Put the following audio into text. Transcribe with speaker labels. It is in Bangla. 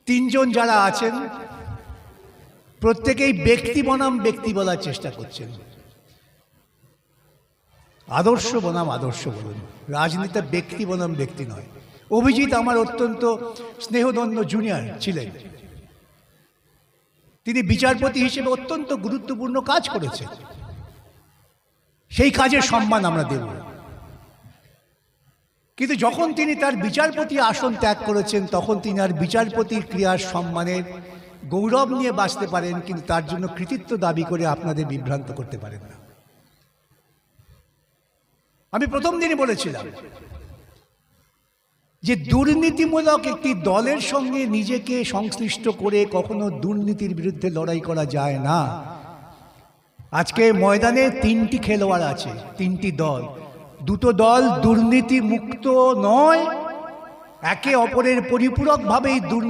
Speaker 1: তিনজন যারা আছেন প্রত্যেকেই ব্যক্তি বনাম ব্যক্তি বলার চেষ্টা করছেন। আদর্শ বনাম আদর্শ বলুন, রাজনীতিতে ব্যক্তি বনাম ব্যক্তি নয়। অভিজিৎ আমার অত্যন্ত স্নেহধন্য জুনিয়র ছিলেন, তিনি বিচারপতি হিসেবে অত্যন্ত গুরুত্বপূর্ণ কাজ করেছেন, সেই কাজের সম্মান আমরা দেব। কিন্তু যখন তিনি তার বিচারপতি আসন ত্যাগ করেছেন তখন তিনি আর বিচারপতির ক্রিয়ার সম্মানের গৌরব নিয়ে বাঁচতে পারেন, কিন্তু তার জন্য কৃতিত্ব দাবি করে আপনাদের বিভ্রান্ত করতে পারেন না। আমি প্রথম দিনই বলেছিলাম যে দুর্নীতিমূলক একটি দলের সঙ্গে নিজেকে সংশ্লিষ্ট করে কখনো দুর্নীতির বিরুদ্ধে লড়াই করা যায় না। আজকে ময়দানে তিনটি খেলোয়াড় আছে, তিনটি দল, দুটো দল দুর্নীতি মুক্ত নয়, একে অপরের পরিপূরকভাবেই